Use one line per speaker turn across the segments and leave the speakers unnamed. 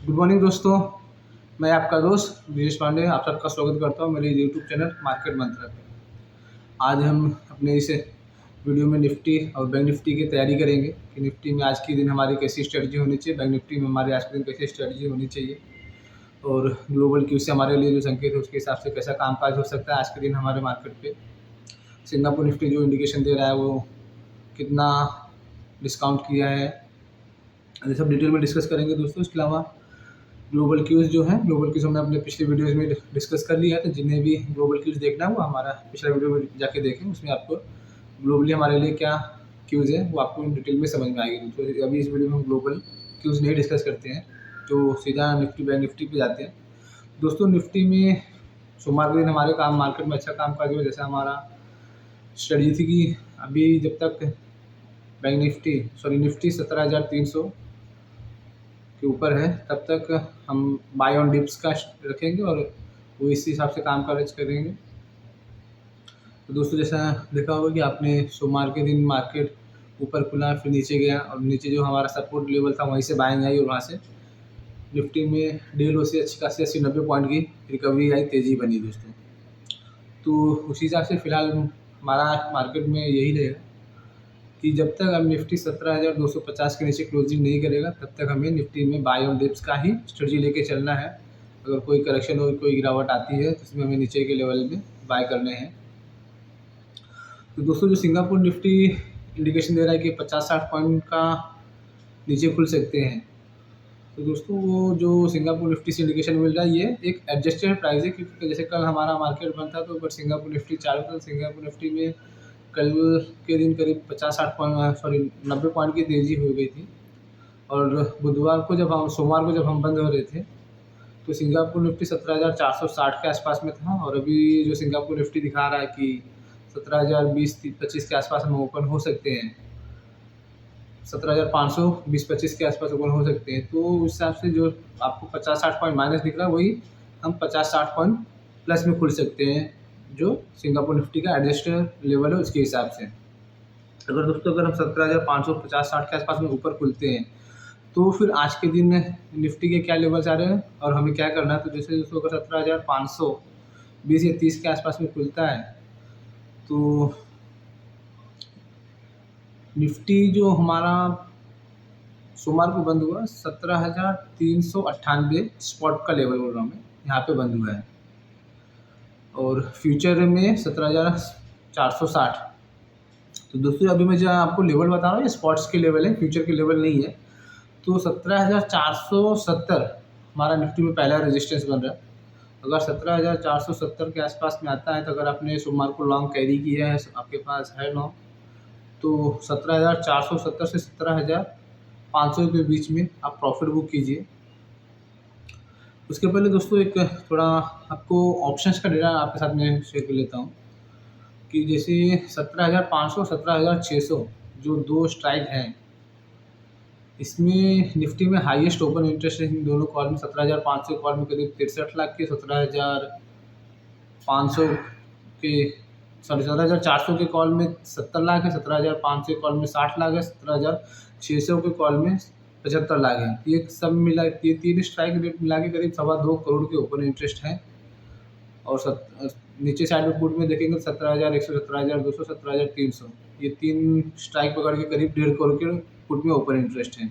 Good morning दोस्तों। मैं आपका दोस्त ब्रिजेश पांडे आप सबका स्वागत करता हूँ मेरे यूट्यूब चैनल मार्केट मंत्र पे। आज हम अपने इस वीडियो में निफ्टी और बैंक निफ्टी की तैयारी करेंगे कि निफ्टी में आज के दिन हमारी कैसी स्ट्रेटजी होनी चाहिए, बैंक निफ्टी में हमारे आज के दिन कैसी स्ट्रेटजी होनी चाहिए और ग्लोबल क्यू से हमारे लिए जो संकेत है उसके हिसाब से कैसा कामकाज हो सकता है आज के दिन हमारे मार्केट पे। सिंगापुर निफ्टी जो इंडिकेशन दे रहा है वो कितना डिस्काउंट किया है, ये सब डिटेल में डिस्कस करेंगे दोस्तों। इसके अलावा ग्लोबल क्यूज़ जो है, ग्लोबल क्यूज़ हमने अपने पिछले वीडियोज़ में डिस्कस कर लिया है, तो जिन्हें भी ग्लोबल क्यूज़ देखना है वो हमारा पिछला वीडियो में जाके देखें। उसमें आपको ग्लोबली हमारे लिए क्या क्यूज़ है वो आपको डिटेल में समझ में आएगी। तो अभी इस वीडियो में हम ग्लोबल क्यूज़ नहीं डिस्कस करते हैं, तो सीधा निफ्टी बैंक निफ्टी पे जाते हैं। दोस्तों निफ्टी में सोमवार के दिन हमारे काम मार्केट में अच्छा काम काज हुआ। जैसे हमारा स्ट्रेटजी थी कि अभी जब तक बैंक निफ्टी 17,300 के ऊपर है तब तक हम बाय ऑन डिप्स का रखेंगे और वो इसी हिसाब से काम काज करेंगे। तो दोस्तों जैसा देखा होगा कि आपने सोमवार के दिन मार्केट ऊपर खुला, फिर नीचे गया और नीचे जो हमारा सपोर्ट लेवल था वहीं से बाइंग आई और वहाँ से निफ्टी में डे लो से अच्छी खासी 80-90 पॉइंट की रिकवरी आई, तेज़ी बनी दोस्तों। तो उसी हिसाब से फ़िलहाल हमारा मार्केट में यही रहेगा कि जब तक अब निफ्टी 17,250 के नीचे क्लोजिंग नहीं करेगा तब तक हमें निफ्टी में बाय ऑन डिप्स का ही स्ट्रेटजी लेके चलना है। अगर कोई करेक्शन और कोई गिरावट आती है तो उसमें हमें नीचे के लेवल में बाय करने हैं। तो दोस्तों जो सिंगापुर निफ्टी इंडिकेशन दे रहा है कि 50-60 पॉइंट का नीचे खुल सकते हैं, तो दोस्तों वो जो सिंगापुर निफ्टी से इंडिकेशन मिल रहा है ये एक एडजस्टेड प्राइस है, क्योंकि जैसे कल हमारा मार्केट बंद था तो बट सिंगापुर निफ्टी चालू था। सिंगापुर निफ्टी में कल के दिन करीब 50-60 पॉइंट 90 पॉइंट की तेज़ी हो गई थी। और बुधवार को सोमवार को जब हम बंद हो रहे थे तो सिंगापुर निफ्टी 17,460 के आसपास में था और अभी जो सिंगापुर निफ्टी दिखा रहा है कि 17,020-25 के आसपास हम ओपन हो सकते हैं, 17,500 20-25 के आसपास ओपन हो सकते हैं। तो उस हिसाब से जो आपको 50-60 पॉइंट माइनस दिख रहा है वही हम 50-60 पॉइंट प्लस में खुल सकते हैं, जो सिंगापुर निफ्टी का एडजस्टेड लेवल है उसके हिसाब से। अगर हम 17,550-60 के आसपास में ऊपर खुलते हैं तो फिर आज के दिन निफ्टी के क्या लेवल्स आ रहे हैं और हमें क्या करना है। तो जैसे दोस्तों अगर 17,520 या 30 के आसपास में खुलता है तो निफ्टी जो हमारा सोमवार को बंद हुआ 17,398 स्पॉट का लेवल बोल रहा हूँ मैं, यहाँ पे बंद हुआ है और फ्यूचर में 17,460। तो दोस्तों अभी मैं जो आपको लेवल बता रहा हूँ ये स्पॉट्स के लेवल है, फ्यूचर के लेवल नहीं है। तो 17,470 हमारा निफ्टी में पहला रेजिस्टेंस बन रहा है। अगर 17,470 के आसपास में आता है तो अगर आपने सोमवार को लॉन्ग कैरी किया है, आपके पास है लॉन्ग, तो 17,470 से 17,500 के बीच में आप प्रॉफिट बुक कीजिए। उसके पहले दोस्तों एक थोड़ा आपको ऑप्शंस का डेटा आपके साथ में शेयर कर लेता हूँ कि जैसे 17,500 17,600 जो दो स्ट्राइक हैं, इसमें निफ्टी में हाईएस्ट ओपन इंटरेस्ट है इन दोनों कॉल में। 17,500 कॉल में करीब 63 लाख के, 17,500 के 17,400 के कॉल में 70 लाख है, 17,500 के कॉल में 60 लाख है, 17,600 के कॉल में 75 लाख है। ये सब मिला ये तीन स्ट्राइक रेट मिला के करीब 2.25 करोड़ के ओपन इंटरेस्ट हैं। और नीचे साइड में पुट में देखेंगे 17,100, 17,200, 17,300, ये तीन स्ट्राइक पकड़ के करीब 1.5 करोड़ के पुट में ओपन इंटरेस्ट है।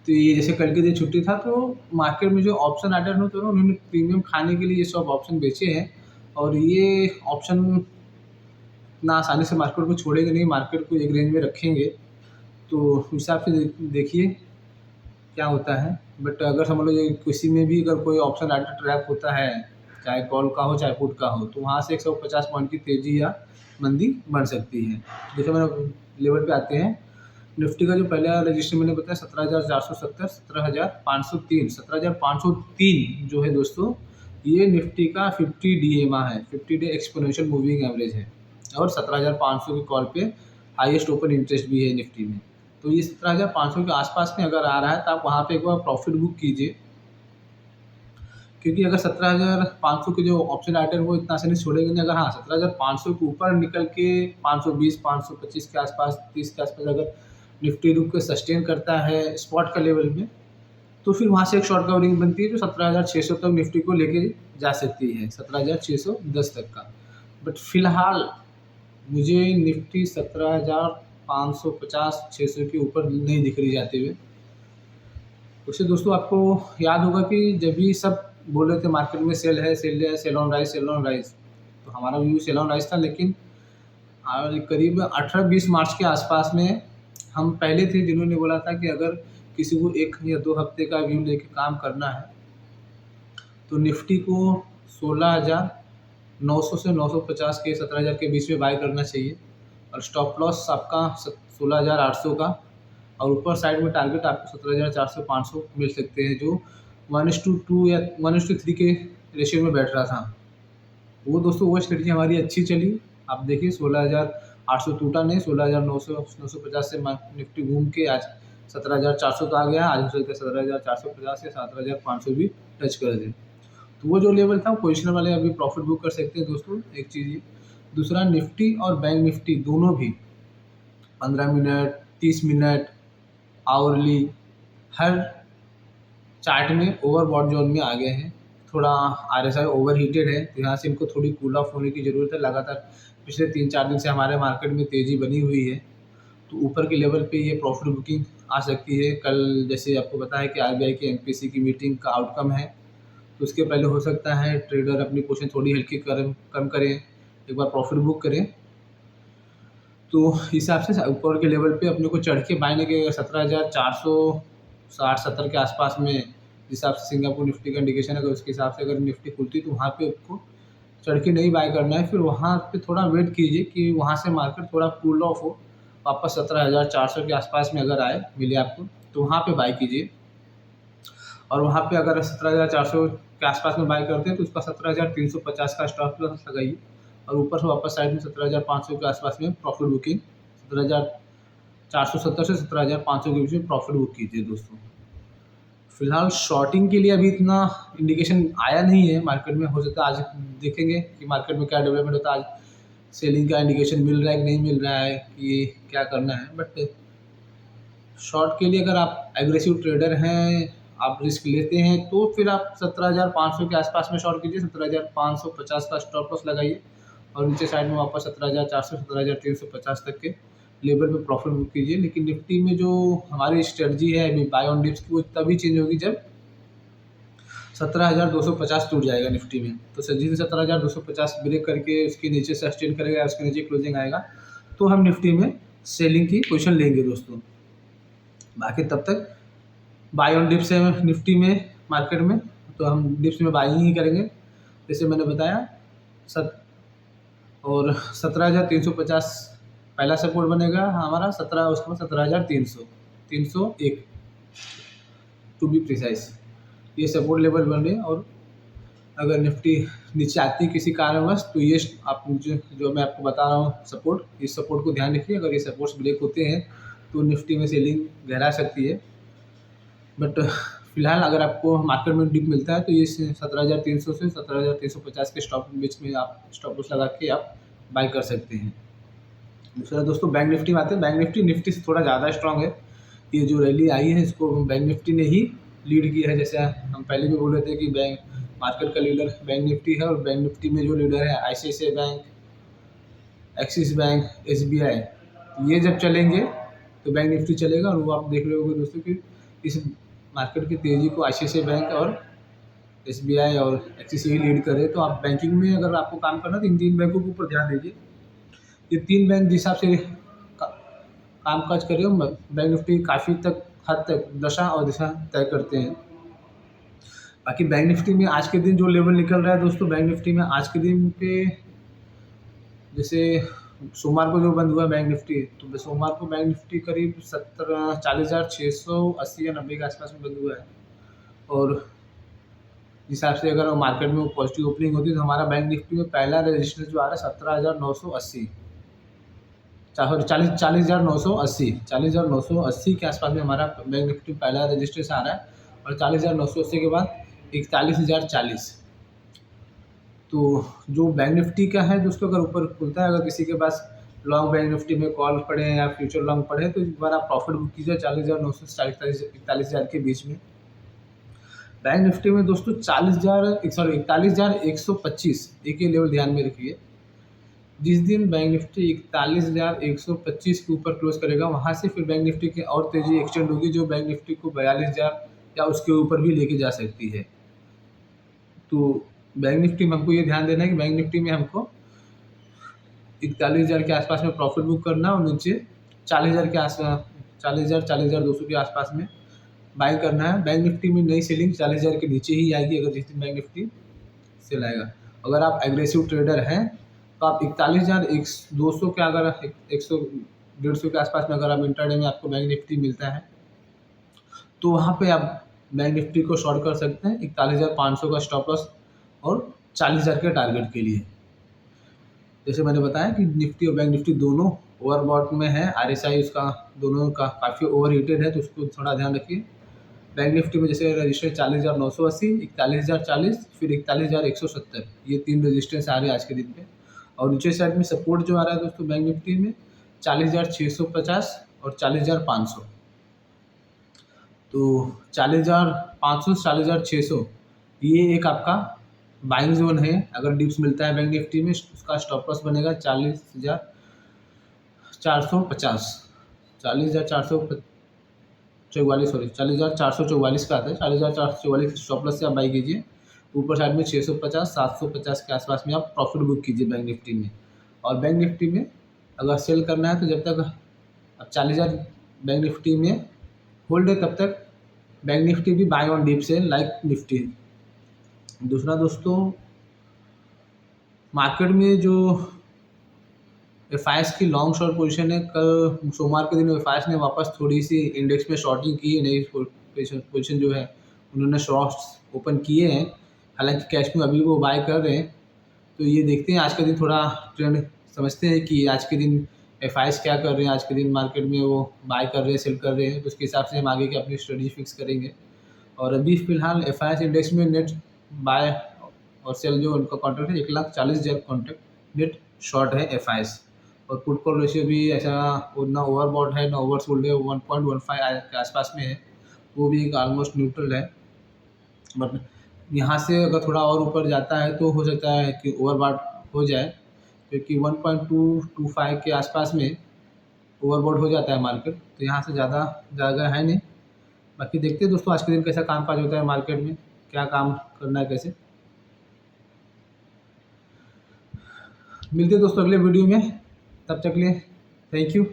तो ये जैसे कल के दिन छुट्टी था तो मार्केट में जो ऑप्शन आर्डर होते हैं उन्होंने प्रीमियम खाने के लिए ये सब ऑप्शन बेचे हैं और ये ऑप्शन इतना आसानी से मार्केट को छोड़ेंगे नहीं, मार्केट को एक रेंज में रखेंगे। तो उस हिसाब से देखिए क्या होता है। बट अगर समझ लो ये किसी में भी अगर कोई ऑप्शन आर्डर ट्रैप होता है, चाहे कॉल का हो चाहे पुट का हो, तो वहाँ से 150 पॉइंट की तेज़ी या मंदी बढ़ सकती है। जैसे मैंने लेवल पे आते हैं, निफ्टी का जो पहला रजिस्टर मैंने बताया 17,470, 17,503, 17,503 जो है दोस्तों ये निफ्टी का 50 DMA है, 50 डे एक्सपोनेंशियल मूविंग एवरेज है और 17,500 के कॉल पे हाईएस्ट ओपन इंटरेस्ट भी है निफ्टी में। तो ये 17,500 के आसपास में अगर आ रहा है तो आप वहाँ पे एक बार प्रॉफिट बुक कीजिए, क्योंकि अगर 17,500 के जो ऑप्शन आइटम वो इतना आसानी से छोड़ेंगे नहीं। अगर हाँ 17,500 के ऊपर निकल के 520, 525 के आसपास, 30 के आसपास अगर निफ्टी रुक के सस्टेन करता है स्पॉट का लेवल में, तो फिर वहाँ से एक शॉर्ट कवरिंग बनती है जो 17,600 तक निफ्टी को लेके जा सकती है, 17,610 तक का। बट फिलहाल मुझे निफ्टी 17,550-600 के ऊपर नहीं दिख रही जाते हुए। वैसे दोस्तों आपको याद होगा कि जब भी सब बोल रहे थे मार्केट में सेल है, सेल है, sale on rise, sale on rise, तो हमारा व्यू सेल ऑन राइज था। लेकिन करीब 18-20 मार्च के आसपास में हम पहले थे जिन्होंने बोला था कि अगर किसी को 1 या 2 हफ्ते का व्यू लेके काम करना है तो निफ्टी को 16,900 से 950 के 17,000 के बीच में बाय करना चाहिए, और स्टॉप लॉस आपका 16,800 का, और ऊपर साइड में टारगेट आपको 17,400-500 मिल सकते हैं, जो 1:2 या 1:3 के रेशियो में बैठ रहा था। वो दोस्तों वो स्ट्रेटजी हमारी अच्छी चली। आप देखिए 16,800 टूटा नहीं, 16,950 से निफ्टी घूम के आज 17,400 तो आ गया। आज हो सकता है 17,450 या 17,500 भी टच कर दे। तो वो जो लेवल था वो पोजिशनर वाले अभी प्रॉफिट बुक कर सकते हैं दोस्तों, एक चीज़ ये। दूसरा, निफ्टी और बैंक निफ्टी दोनों भी 15 मिनट, 30 मिनट, आवरली, हर चार्ट में ओवरबॉट जोन में आ गए हैं। थोड़ा RSI ओवर हीटेड है, तो यहाँ से इनको थोड़ी कूल ऑफ होने की ज़रूरत है। लगातार पिछले 3-4 दिन से हमारे मार्केट में तेज़ी बनी हुई है, तो ऊपर के लेवल पे ये प्रॉफिट बुकिंग आ सकती है। कल जैसे आपको पता है कि RBI की MPC की मीटिंग का आउटकम है, तो उसके पहले हो सकता है ट्रेडर अपनी पोजीशन थोड़ी हल्की कम करें, एक बार प्रॉफिट बुक करें। तो हिसाब से ऊपर के लेवल पे अपने को चढ़ के बाय नहीं किया। 17,460-70 के आसपास में जिस हिसाब से सिंगापुर निफ्टी का इंडिकेशन है, अगर उसके हिसाब से अगर निफ्टी खुलती तो वहाँ पे आपको चढ़ के नहीं बाय करना है। फिर वहाँ पे थोड़ा वेट कीजिए कि वहाँ से मार्केट थोड़ा कूल ऑफ हो, वापस 17,400 के आसपास में अगर आए मिले आपको, तो वहाँ पे बाय कीजिए। और वहाँ पे अगर 17,400 के आसपास में बाय करते हैं तो उसका 17,350 का स्टॉप लॉस लगाइए, और ऊपर से वापस साइड में 17,500 के आसपास में प्रॉफिट बुकिंग 17,470 से 17,500 के बीच में प्रॉफिट बुक कीजिए दोस्तों। फिलहाल शॉर्टिंग के लिए अभी इतना इंडिकेशन आया नहीं है मार्केट में। हो सकता है आज देखेंगे कि मार्केट में क्या डेवलपमेंट होता है, आज सेलिंग का इंडिकेशन मिल रहा है कि नहीं मिल रहा है, कि क्या करना है। बट शॉर्ट के लिए अगर आप एग्रेसिव ट्रेडर हैं, आप रिस्क लेते हैं, तो फिर आप 17,500 के आसपास में शॉर्ट कीजिए, 17,550 का स्टॉप लॉस लगाइए, और नीचे साइड में वापस 17,400 17,350 तक के लेवल पे प्रॉफिट बुक कीजिए। लेकिन निफ्टी में जो हमारी स्ट्रेटजी है अभी बाय ऑन डिप्स की, वो तभी चेंज होगी जब 17,250 टूट जाएगा निफ्टी में। तो जिस 17,250 ब्रेक करके उसके नीचे सस्टेन करेगा, उसके नीचे क्लोजिंग आएगा, तो हम निफ्टी में सेलिंग की पोजीशन लेंगे दोस्तों। बाकी तब तक बाय ऑन डिप्स है निफ्टी में मार्केट में, तो हम डिप्स में बाइंग ही करेंगे जैसे मैंने बताया। और 17,350 पहला सपोर्ट बनेगा हमारा, 17 उसके बाद 17,301 टू बी प्रिसाइज, ये सपोर्ट लेवल बन रहे हैं। और अगर निफ्टी नीचे आती है किसी कारणवश, तो ये आप जो मैं आपको बता रहा हूँ सपोर्ट, इस सपोर्ट को ध्यान रखिए। अगर ये सपोर्ट्स ब्रेक होते हैं तो निफ्टी में सेलिंग गहरा सकती है। बट फिलहाल अगर आपको मार्केट में डिप मिलता है तो ये 17,300 से 17,350 के स्टॉप बीच में आप स्टॉप लॉस लगा के आप बाय कर सकते हैं। दूसरा दोस्तों बैंक निफ्टी में आते हैं। बैंक निफ्टी से थोड़ा ज़्यादा स्ट्रांग है। ये जो रैली आई है इसको बैंक निफ्टी ने ही लीड किया है। जैसे हम पहले भी बोल रहे थे कि बैंक मार्केट का लीडर बैंक निफ्टी है, और बैंक निफ्टी में जो लीडर है ICICI bank, axis bank, SBI, ये जब चलेंगे तो बैंक निफ्टी चलेगा। और वो आप देख रहे होंगे दोस्तों कि इस मार्केट की तेज़ी को ICICI बैंक और SBI और एक्सिस ही लीड करे। तो आप बैंकिंग में अगर आपको काम करना है तो इन 3 बैंकों के ऊपर ध्यान दीजिए। ये 3 बैंक जिस हिसाब से कामकाज कर रहे हो, बैंक निफ्टी काफ़ी हद तक दशा और दिशा तय करते हैं। बाकी बैंक निफ्टी में आज के दिन जो लेवल निकल रहा है दोस्तों, बैंक निफ्टी में आज के दिन पे जैसे सोमवार को जो बंद हुआ बैंक निफ्टी, तो सोमवार को बैंक निफ्टी करीब 40,680 या 90 के आसपास में बंद हुआ है। और जिस हिसाब से अगर मार्केट में पॉजिटिव ओपनिंग होती है तो हमारा बैंक निफ्टी में पहला रजिस्टेंस जो आ रहा है 17,980, 40,980 के आसपास में हमारा बैंक निफ्टी पहला रजिस्टेंस आ रहा है। और 40,980 के बाद 41,040। तो जो बैंक निफ्टी का है दोस्तों, अगर ऊपर खुलता है, अगर किसी के पास लॉन्ग बैंक निफ्टी में कॉल पड़े हैं या फ्यूचर लॉन्ग पड़े हैं, तो एक बार आप प्रॉफिट बुक कीजिए 40,900 से 41,000 के बीच में। बैंक निफ्टी में दोस्तों 41,125 एक ही लेवल ध्यान में रखिए। जिस दिन बैंक निफ्टी 41,125 के ऊपर क्लोज करेगा, वहाँ से फिर बैंक निफ्टी की और तेज़ी एक्सटेंड होगी, जो बैंक निफ्टी को 42,000 या उसके ऊपर भी लेके जा सकती है। तो बैंक निफ्टी में हमको ये ध्यान देना है कि बैंक निफ्टी में हमको 41,000 के आसपास में प्रॉफिट बुक करना और नीचे 40,000 के आसपास, 40,000 40,200 के आसपास में बाय करना है। बैंक निफ्टी में नई सेलिंग 40,000 के नीचे ही आएगी अगर जिस दिन बैंक निफ्टी सेल आएगा। अगर आप एग्रेसिव ट्रेडर हैं तो आप 41,200 के अगर 100-150 के आसपास में अगर आप इंट्राडे में आपको बैंक निफ्टी मिलता है तो वहाँ पे आप बैंक निफ्टी को शॉर्ट कर सकते हैं 41,500 का स्टॉप लॉस और 40,000 के टारगेट के लिए। जैसे मैंने बताया कि निफ्टी और बैंक निफ्टी दोनों ओवरबॉट में है, RSI उसका दोनों का काफ़ी ओवर हीटेड है, तो उसको थोड़ा ध्यान रखिए। बैंक निफ्टी में जैसे रजिस्टर 40,980, 41,040, फिर 41,170, ये 3 रेजिस्टेंस आ रहे हैं आज के दिन पे। और नीचे साइड में सपोर्ट जो आ रहा है दोस्तों बैंक निफ्टी में 40,650 और 40,500। तो 40,500 40,600 ये एक आपका बाइंग जोन है। अगर डिप्स मिलता है बैंक निफ्टी में उसका स्टॉप लॉस बनेगा 40,450, 40,444, सॉरी 40,444 का आता है। 40,444 स्टॉप लॉस से आप बाई कीजिए। ऊपर साइड में 650 750 के आसपास में आप प्रॉफिट बुक कीजिए बैंक निफ्टी में। और बैंक निफ्टी में अगर सेल करना है तो जब तक अब 40,000 बैंक निफ्टी में होल्ड है तब तक बैंक निफ्टी भी बाय ऑन डिप से लाइक निफ्टी। दूसरा दोस्तों, मार्केट में जो एफआईएस की लॉन्ग शॉर्ट पोजीशन है, कल सोमवार के दिन एफआईएस ने वापस थोड़ी सी इंडेक्स में शॉर्टिंग की है। नई पोजीशन जो है उन्होंने शॉर्ट्स ओपन किए हैं, हालांकि कैश में अभी वो बाय कर रहे हैं। तो ये देखते हैं आज का दिन थोड़ा ट्रेंड समझते हैं कि आज के दिन एफआईएस क्या कर रहे हैं। आज के दिन मार्केट में वो बाय कर रहे हैं, सेल कर रहे हैं, तो उसके हिसाब से हम आगे की अपनी स्ट्रेटजी फिक्स करेंगे। और अभी फिलहाल एफआईएस इंडेक्स में नेट बाय और सेल जो उनका कॉन्ट्रैक्ट है 1,40,000 कॉन्ट्रैक्ट नेट शॉर्ट है एफआईएस। और पुट कॉल रेशियो भी ऐसा ना ओवरबॉट है ना ओवरसोल्ड है, 1.15 के आसपास में है, वो भी एक ऑलमोस्ट न्यूट्रल है। बट यहाँ से अगर थोड़ा और ऊपर जाता है तो हो सकता है कि ओवरबॉट हो जाए, क्योंकि 1.225 के आसपास में ओवरबॉट हो जाता है मार्केट। तो यहाँ से ज़्यादा जगह है नहीं। बाकी देखते हैं दोस्तों आज के दिन कैसा कामकाज होता है मार्केट में, क्या काम करना है कैसे। मिलते हैं दोस्तों अगले वीडियो में, तब तक के लिए थैंक यू।